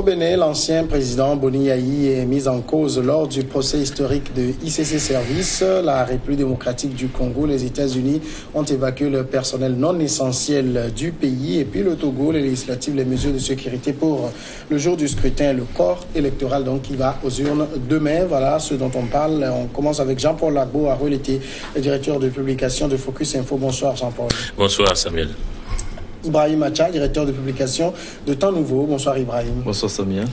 Bénin, l'ancien président Boni Yayi est mis en cause lors du procès historique de ICC Service. La République démocratique du Congo, les États-Unis ont évacué le personnel non essentiel du pays. Et puis le Togo, les législatives, les mesures de sécurité pour le jour du scrutin, le corps électoral donc qui va aux urnes demain. Voilà ce dont on parle. On commence avec Jean-Paul Lagbo, à Arwelete, directeur de publication de Focus Info. Bonsoir Jean-Paul. Bonsoir Samuel. Ibrahim Acha, directeur de publication de Temps Nouveau. Bonsoir Ibrahim. Bonsoir Samia.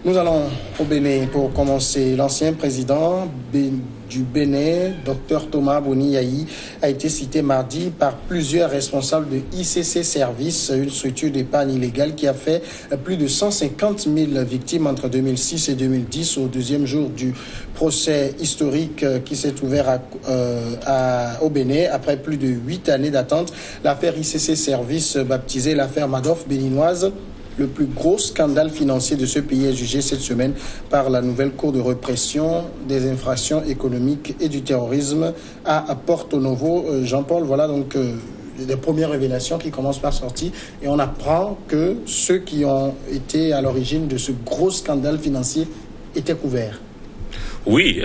Nous allons au Bénin pour commencer. L'ancien président du Bénin, Dr Thomas Boni Yayi, a été cité mardi par plusieurs responsables de ICC Service, une structure d'épargne illégale qui a fait plus de 150 000 victimes entre 2006 et 2010, au deuxième jour du procès historique qui s'est ouvert au Bénin après plus de 8 années d'attente. L'affaire ICC Service, baptisée l'affaire Madoff béninoise, le plus gros scandale financier de ce pays, est jugé cette semaine par la nouvelle Cour de répression des infractions économiques et du terrorisme à Porto Novo. Jean-Paul, voilà donc les premières révélations qui commencent par sortir et on apprend que ceux qui ont été à l'origine de ce gros scandale financier étaient couverts. Oui,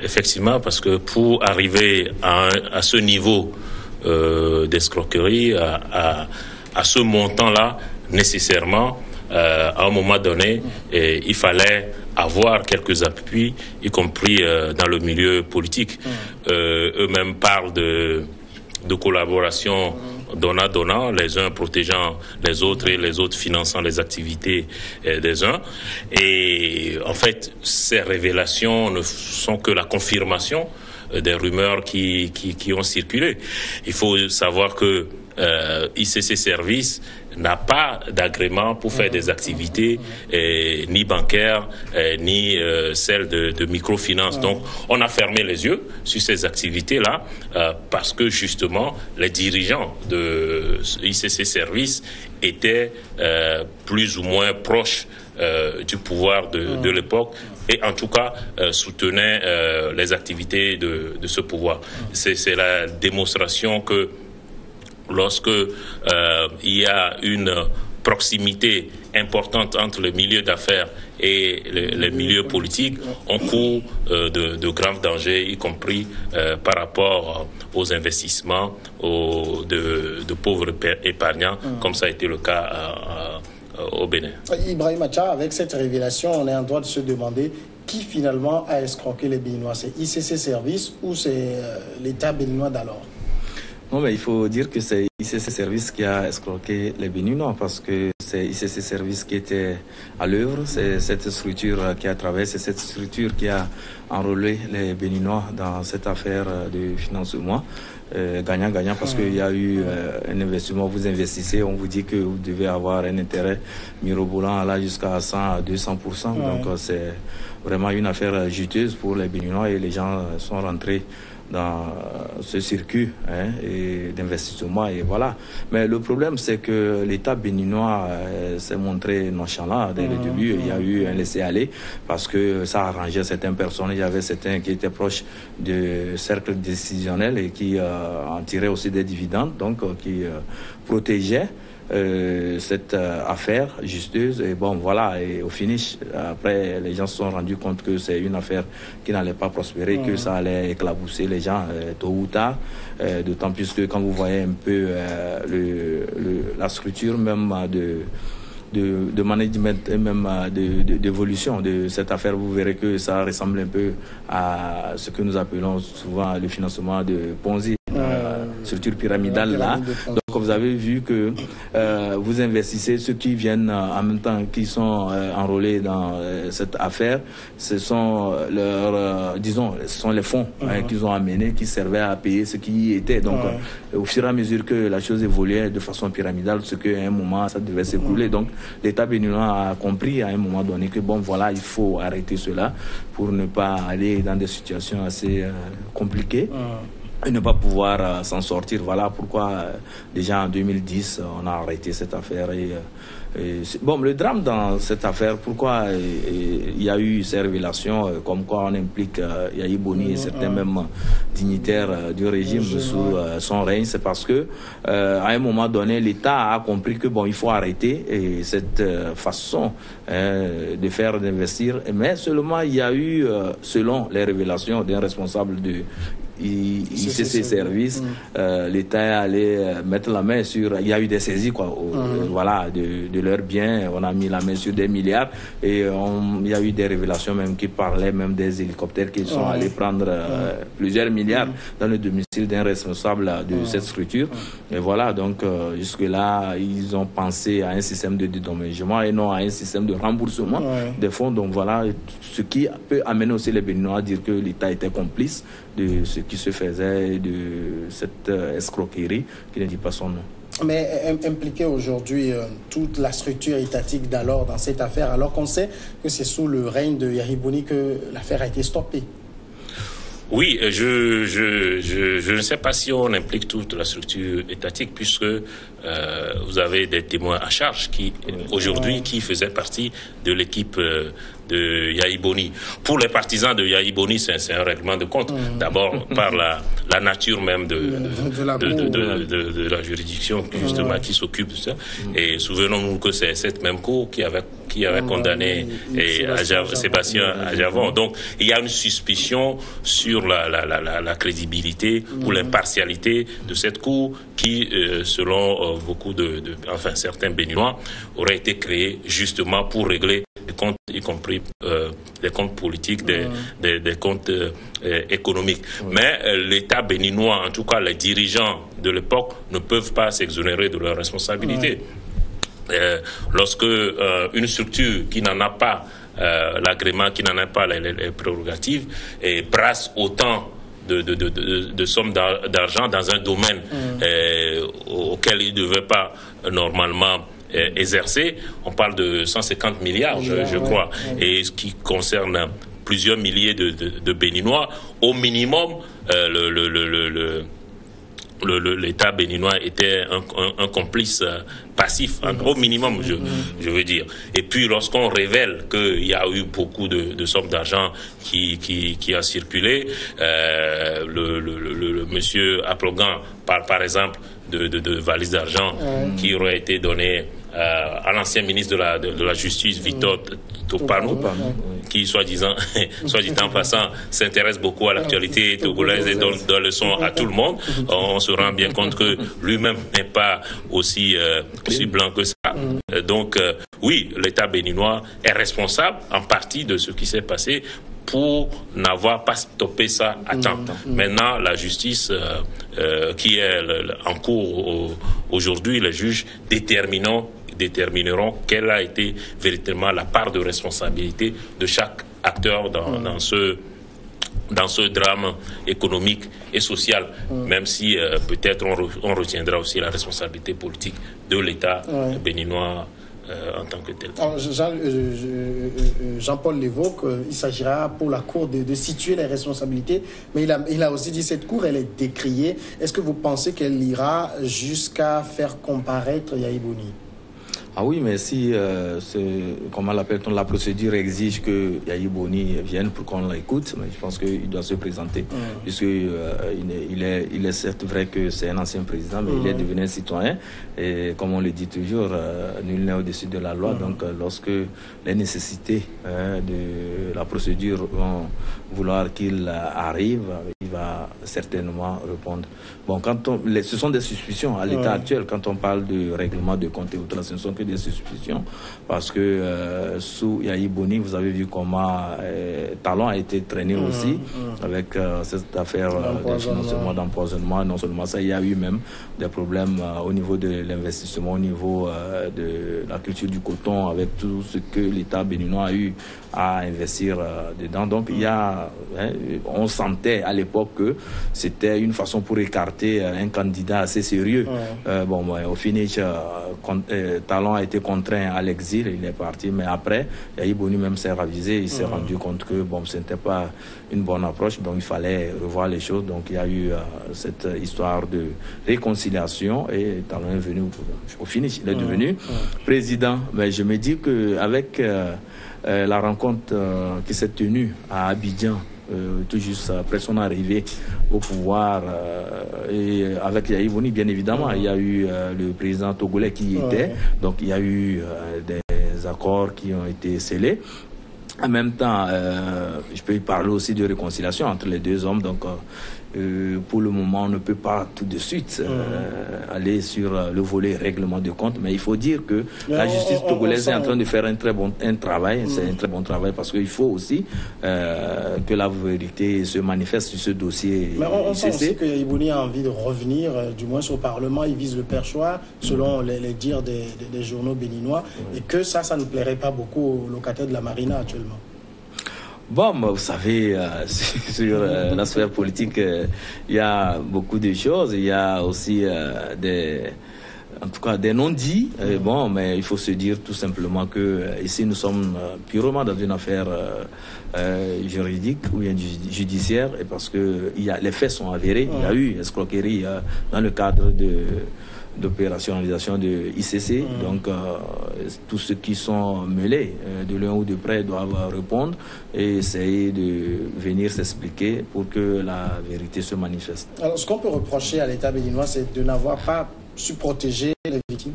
effectivement, parce que pour arriver à ce niveau d'escroquerie, à ce montant-là, nécessairement, à un moment donné, il fallait avoir quelques appuis, y compris dans le milieu politique. Eux-mêmes parlent de collaboration donnant-donnant, les uns protégeant les autres et les autres finançant les activités des uns. Et en fait, ces révélations ne sont que la confirmation des rumeurs qui ont circulé. Il faut savoir que ICC Service n'a pas d'agrément pour faire des activités ni bancaires ni celles de microfinance. Donc on a fermé les yeux sur ces activités-là parce que justement les dirigeants de ICC Service étaient plus ou moins proches du pouvoir de l'époque et en tout cas soutenaient les activités de ce pouvoir. C'est la démonstration que lorsque il y a une proximité importante entre le milieu d'affaires et le milieu politique, on court de graves dangers, y compris par rapport aux investissements de pauvres épargnants, comme ça a été le cas au Bénin. Ibrahim Acha, avec cette révélation, on est en droit de se demander qui finalement a escroqué les Béninois. C'est ICC Service ou c'est l'État béninois d'alors? Non, mais il faut dire que c'est ICC Service qui a escroqué les Béninois parce que c'est ICC Service qui était à l'œuvre, c'est cette structure qui a traversé, c'est cette structure qui a enrôlé les Béninois dans cette affaire de financement. Gagnant-gagnant parce qu'il y a eu un investissement, vous investissez, on vous dit que vous devez avoir un intérêt mirobolant là jusqu'à 100 à 200%. Donc c'est vraiment une affaire juteuse pour les Béninois et les gens sont rentrés dans ce circuit et d'investissement et voilà. Mais le problème c'est que l'État béninois s'est montré nonchalant dès le début. Il y a eu un laisser-aller parce que ça arrangeait certaines personnes. Il y avait certains qui étaient proches du cercle décisionnel et qui en tiraient aussi des dividendes, donc qui protégeaient cette affaire justeuse et bon voilà, et au finish après les gens se sont rendus compte que c'est une affaire qui n'allait pas prospérer, que ça allait éclabousser les gens tôt ou tard, d'autant plus que quand vous voyez un peu la structure même de management et même d'évolution de cette affaire, vous verrez que ça ressemble un peu à ce que nous appelons souvent le financement de Ponzi, structure pyramidale là. Donc vous avez vu que vous investissez, ceux qui viennent en même temps, qui sont enrôlés dans cette affaire, ce sont ce sont les fonds qu'ils ont amenés, qui servaient à payer ce qui y était. Donc au fur et à mesure que la chose évoluait de façon pyramidale, ce qu'à un moment ça devait s'écrouler. Donc l'État béninois a compris à un moment donné que bon voilà, il faut arrêter cela pour ne pas aller dans des situations assez compliquées. et ne pas pouvoir s'en sortir. Voilà pourquoi déjà en 2010 on a arrêté cette affaire. Bon, le drame dans cette affaire, pourquoi il y a eu ces révélations comme quoi on implique Yahi Boni et certains même dignitaires du régime sous son règne, c'est parce que à un moment donné l'État a compris que bon, il faut arrêter cette façon de faire d'investir, mais seulement il y a eu selon les révélations d'un responsable de ICC Services, l'État est allé mettre la main sur, il y a eu des saisies voilà, de leurs biens, on a mis la main sur des milliards et il y a eu des révélations même qui parlaient même des hélicoptères qui sont allés prendre plusieurs milliards dans le domicile d'un responsable de cette structure. Et voilà, donc jusque là ils ont pensé à un système de dédommagement et non à un système de remboursement des fonds. Donc voilà, ce qui peut amener aussi les Béninois à dire que l'État était complice de ce qui se faisait, de cette escroquerie qui ne dit pas son nom. Mais impliquer aujourd'hui toute la structure étatique d'alors dans cette affaire, alors qu'on sait que c'est sous le règne de Yahi Boni que l'affaire a été stoppée. Oui, je ne sais pas si on implique toute la structure étatique, puisque vous avez des témoins à charge qui, aujourd'hui, qui faisaient partie de l'équipe de Yahi Boni. Pour les partisans de Yahi Boni, c'est un règlement de compte. D'abord, par la nature même de la juridiction, justement, qui s'occupe de ça. Et souvenons-nous que c'est cette même cour qui avait condamné Sébastien Adjavon. Donc, il y a une suspicion sur la crédibilité ou l'impartialité de cette cour qui, selon beaucoup enfin, certains Béninois, aurait été créée justement pour régler des comptes, y compris des comptes politiques, des comptes économiques. Mais l'État béninois, en tout cas les dirigeants de l'époque, ne peuvent pas s'exonérer de leurs responsabilités. Lorsque une structure qui n'en a pas l'agrément, qui n'en a pas les prérogatives, et brasse autant de sommes d'argent dans un domaine auquel il ne devait pas normalement exercer, on parle de 150 milliards, je crois, et ce qui concerne plusieurs milliers de Béninois, au minimum, l'État béninois était un complice passif, au minimum, je veux dire. Et puis, lorsqu'on révèle qu'il y a eu beaucoup de sommes d'argent qui a circulé, le monsieur Aplogan parle par exemple de valises d'argent qui auraient été données à l'ancien ministre de la Justice, Victor Topano, qui, soit dit en passant, s'intéresse beaucoup à l'actualité togolaise et donne leçon à tout le monde. On se rend bien compte que lui-même n'est pas aussi blanc que ça. Donc, oui, l'État béninois est responsable en partie de ce qui s'est passé pour n'avoir pas stoppé ça à temps. Maintenant, la justice qui est en cours aujourd'hui, les juges détermineront quelle a été véritablement la part de responsabilité de chaque acteur dans ce drame économique et social, même si peut-être on retiendra aussi la responsabilité politique de l'État béninois en tant que tel. Jean-Paul l'évoque, il s'agira pour la Cour de situer les responsabilités, mais il a aussi dit que cette Cour, elle est décriée. Est-ce que vous pensez qu'elle ira jusqu'à faire comparaître Yahi Boni? Ah oui, mais si, comment l'appelle-t-on, la procédure exige que Yahi Boni vienne pour qu'on l'écoute, mais je pense qu'il doit se présenter, puisque il est certes vrai que c'est un ancien président, mais il est devenu un citoyen, et comme on le dit toujours, nul n'est au-dessus de la loi, donc lorsque les nécessités de la procédure vont vouloir qu'il arrive, il va certainement répondre. Bon, ce sont des suspicions à l'état actuel, quand on parle de règlement de compte et autres, ce ne sont que des suspicions, parce que sous Yahi Boni, vous avez vu comment Talon a été traîné aussi avec cette affaire de financement, d'empoisonnement. Non seulement ça, il y a eu même des problèmes au niveau de l'investissement, au niveau de la culture du coton, avec tout ce que l'État béninois a eu à investir dedans. Donc il y a, on sentait à l'époque alors que c'était une façon pour écarter un candidat assez sérieux. Au finish, Talon a été contraint à l'exil, il est parti, mais après, Yayi Boni même s'est ravisé, il s'est rendu compte que ce n'était pas une bonne approche, donc il fallait revoir les choses. Donc il y a eu cette histoire de réconciliation et Talon est venu, au finish, il est devenu président. Mais je me dis qu'avec la rencontre qui s'est tenue à Abidjan, tout juste après son arrivée au pouvoir, et avec Yayi Boni, bien évidemment, il y a eu le président togolais qui y était, donc il y a eu des accords qui ont été scellés. En même temps, je peux y parler aussi de réconciliation entre les deux hommes. Donc, pour le moment, on ne peut pas tout de suite aller sur le volet règlement de compte, mais il faut dire que la justice togolaise est en train de faire un travail. C'est un très bon travail parce qu'il faut aussi que la vérité se manifeste sur ce dossier. Mais on sent aussi que Yayi Boni a envie de revenir, du moins au Parlement. Il vise le perchoir, selon les dires des journaux béninois, et que ça ne plairait pas beaucoup aux locataires de la Marina actuellement. Bon, vous savez, sur la sphère politique, il y a beaucoup de choses. Il y a aussi en tout cas des non-dits. Mais il faut se dire tout simplement que ici nous sommes purement dans une affaire juridique ou bien judiciaire, et parce que les faits sont avérés. Il y a eu escroquerie dans le cadre d'opérationnalisation de ICC. Donc tous ceux qui sont mêlés de loin ou de près doivent répondre et essayer de venir s'expliquer pour que la vérité se manifeste. Alors ce qu'on peut reprocher à l'État béninois, c'est de n'avoir pas su protéger les victimes.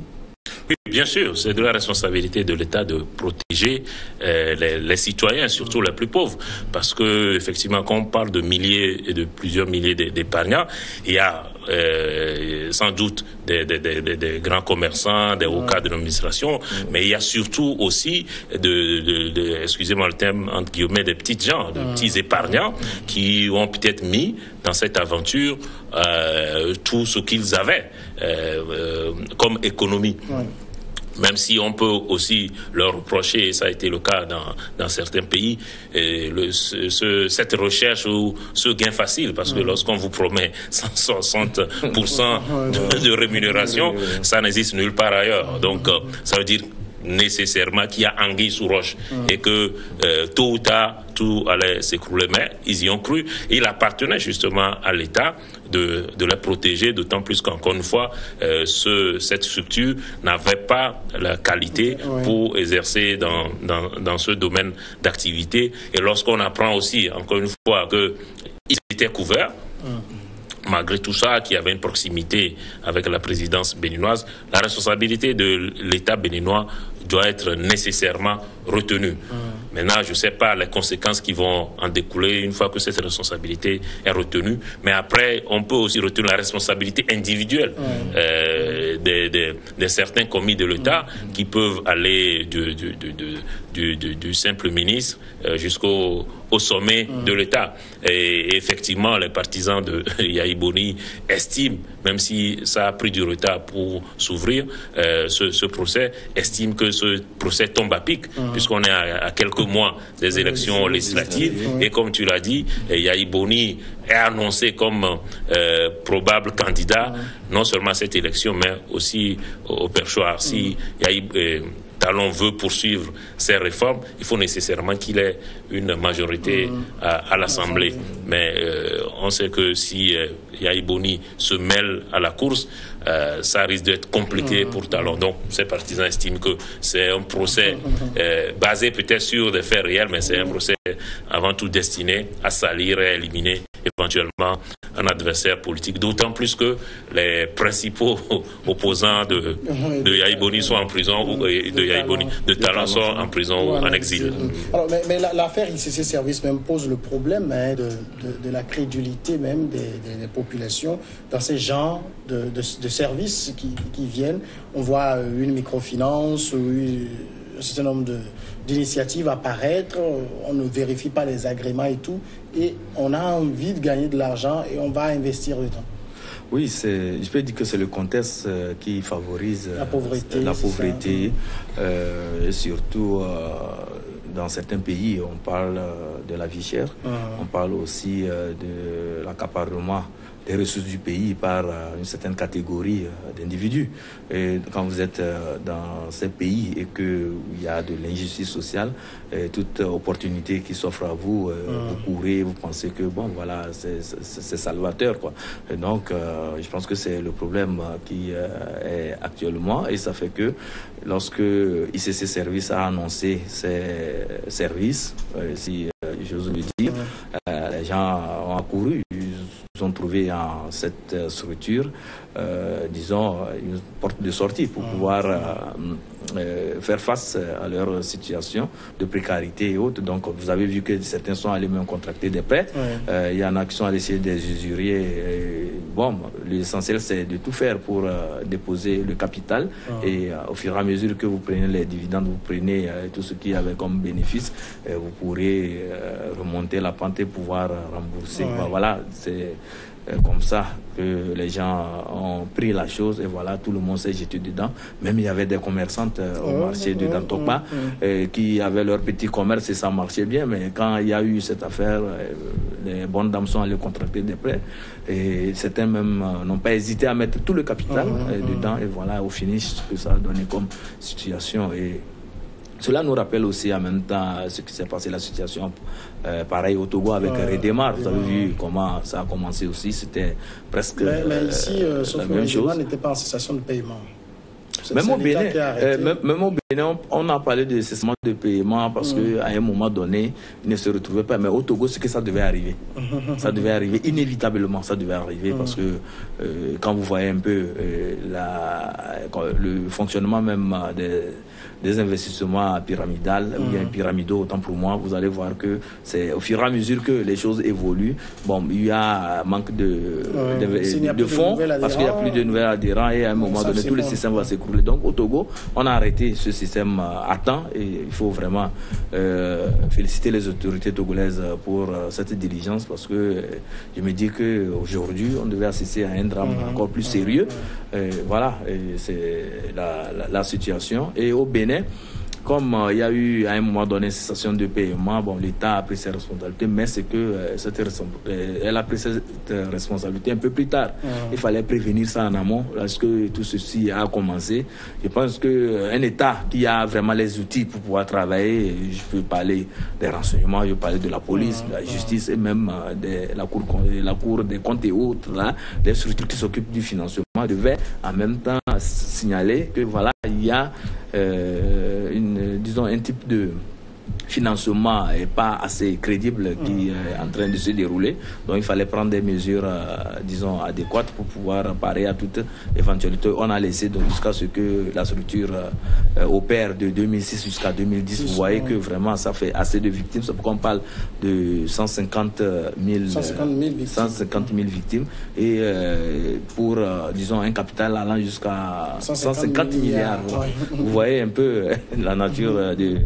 Oui, bien sûr, c'est de la responsabilité de l'État de protéger les citoyens, surtout les plus pauvres. Parce que, effectivement, quand on parle de milliers et de plusieurs milliers d'épargnants, il y a sans doute des grands commerçants, des hauts cadres de l'administration, mais il y a surtout aussi excusez-moi le terme, entre guillemets, des petites gens, de petits épargnants qui ont peut-être mis dans cette aventure tout ce qu'ils avaient comme économie. Même si on peut aussi leur reprocher, et ça a été le cas dans certains pays, cette recherche ou ce gain facile, parce que lorsqu'on vous promet 160% de rémunération, ça n'existe nulle part ailleurs. Donc, ça veut dire nécessairement qu'il y a anguille sous roche et que tôt ou tard tout allait s'écrouler, mais ils y ont cru. Et il appartenait justement à l'État de les protéger, d'autant plus qu'encore une fois cette structure n'avait pas la qualité pour exercer dans ce domaine d'activité. Et lorsqu'on apprend aussi, encore une fois, qu'ils étaient couverts, malgré tout ça, qu'il y avait une proximité avec la présidence béninoise, la responsabilité de l'État béninois doit être nécessairement retenue. Maintenant, je ne sais pas les conséquences qui vont en découler une fois que cette responsabilité est retenue, mais après, on peut aussi retenir la responsabilité individuelle de certains commis de l'État qui peuvent aller du simple ministre jusqu'au sommet de l'État. Et effectivement, les partisans de Yayi Boni estiment, même si ça a pris du retard pour s'ouvrir, ce procès, estiment que ce procès tombe à pic, puisqu'on est à quelques mois des élections législatives. Et comme tu l'as dit, Yayi Boni est annoncé comme probable candidat, non seulement à cette élection, mais aussi au perchoir. Si Talon veut poursuivre ces réformes, il faut nécessairement qu'il ait une majorité à l'Assemblée. Mais on sait que si Yayi Boni se mêle à la course, ça risque d'être compliqué pour Talon. Donc, ces partisans estiment que c'est un procès basé peut-être sur des faits réels, mais c'est un procès avant tout destiné à salir et à éliminer éventuellement un adversaire politique, d'autant plus que les principaux opposants de Yayi Boni sont en prison, ou de Talon sont en prison ou en exil. Alors, mais l'affaire ICC Service même pose le problème de la crédulité même des populations dans ces genres de services qui viennent. On voit une microfinance ou un certain nombre d'initiatives apparaître, on ne vérifie pas les agréments et tout, et on a envie de gagner de l'argent et on va investir dedans. Oui, je peux dire que c'est le contexte qui favorise la pauvreté et surtout dans certains pays, on parle de la vie chère, on parle aussi de l'accaparement des ressources du pays par une certaine catégorie d'individus. Et quand vous êtes dans ces pays et qu'il y a de l'injustice sociale, toute opportunité qui s'offre à vous, vous courez, vous pensez que bon, voilà, c'est salvateur, quoi. Et donc, je pense que c'est le problème qui est actuellement, et ça fait que lorsque ICC Services a annoncé ses services, si j'ose le dire, les gens ont accouru, ils ont trouvé en cette structure, disons, une porte de sortie pour pouvoir faire face à leur situation de précarité et autres. Donc, vous avez vu que certains sont allés même contracter des prêts. Il y en a qui sont allés chez des usuriers. Bon, l'essentiel, c'est de tout faire pour déposer le capital. Et au fur et à mesure que vous prenez les dividendes, vous prenez tout ce qu'il y avait comme bénéfice, vous pourrez remonter la pente et pouvoir rembourser. Voilà, c'est comme ça que les gens ont pris la chose, et voilà, tout le monde s'est jeté dedans. Même il y avait des commerçantes au marché de Dantokpa qui avaient leur petit commerce et ça marchait bien, mais quand il y a eu cette affaire, les bonnes dames sont allées contracter des prêts et certains même n'ont pas hésité à mettre tout le capital dedans, et voilà au finish ce que ça a donné comme situation. Et cela nous rappelle aussi en même temps ce qui s'est passé, la situation pareil au Togo avec Redemar. Vous avez vu comment ça a commencé aussi, c'était presque mais ici, sauf que Redemar n'était pas en cessation de paiement. Même au Bénin, on a parlé de cessement de paiement parce qu'à un moment donné, il ne se retrouvait pas. Mais au Togo, c'est que ça devait arriver. Ça devait arriver, inévitablement, ça devait arriver parce que quand vous voyez un peu le fonctionnement même des investissements pyramidales, ou bien pyramidaux, autant pour moi, vous allez voir que c'est au fur et à mesure que les choses évoluent, bon, il y a un manque de fonds parce qu'il n'y a plus de nouvelles adhérents et à un moment donné, tout le système va s'écrouler. Donc au Togo, on a arrêté ce système à temps et il faut vraiment féliciter les autorités togolaises pour cette diligence parce que je me dis qu'aujourd'hui, on devait assister à un drame encore plus sérieux. Voilà, c'est la situation. Et au Bénin, comme il y a eu à un moment donné une cessation de paiement, bon, l'État a pris ses responsabilités, mais c'est que elle a pris cette responsabilité un peu plus tard. Il fallait prévenir ça en amont lorsque tout ceci a commencé. Je pense qu'un État qui a vraiment les outils pour pouvoir travailler, je peux parler des renseignements, je peux parler de la police, de la justice et même de la cour des comptes et autres, là, des structures qui s'occupent du financement, devait en même temps signaler que voilà, il y a disons un type de financement est pas assez crédible qui est en train de se dérouler. Donc il fallait prendre des mesures, disons, adéquates pour pouvoir parer à toute éventualité. On a laissé donc jusqu'à ce que la structure opère de 2006 jusqu'à 2010. Vous voyez que vraiment ça fait assez de victimes. C'est pourquoi on parle de 150 000 victimes. Et pour, disons, un capital allant jusqu'à 150 milliards. Vous voyez un peu la nature de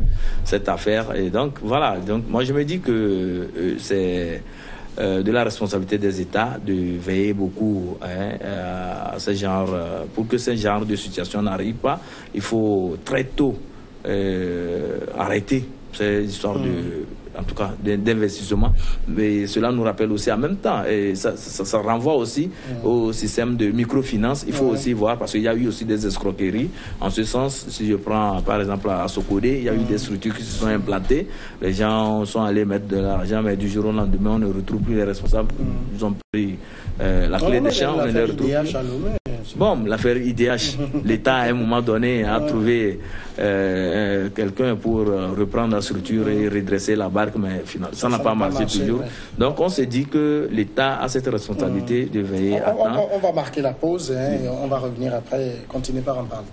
cette affaire. Et donc voilà, donc moi je me dis que c'est de la responsabilité des États de veiller beaucoup à ce genre, pour que ce genre de situation n'arrive pas. Il faut très tôt arrêter ces histoires en tout cas d'investissement, mais cela nous rappelle aussi en même temps, et ça renvoie aussi au système de microfinance. Il faut aussi voir, parce qu'il y a eu aussi des escroqueries. En ce sens, si je prends par exemple à Sokodé, il y a eu des structures qui se sont implantées, les gens sont allés mettre de l'argent, mais du jour au lendemain, on ne retrouve plus les responsables. Ils ont pris la clé des champs, on ne les retrouve plus. Bon, l'affaire IDH, l'État à un moment donné a trouvé quelqu'un pour reprendre la structure et redresser la barque, mais finalement, ça n'a pas marché toujours. Donc on se dit que l'État a cette responsabilité de veiller à temps. On va marquer la pause et on va revenir après, continuer par en parler.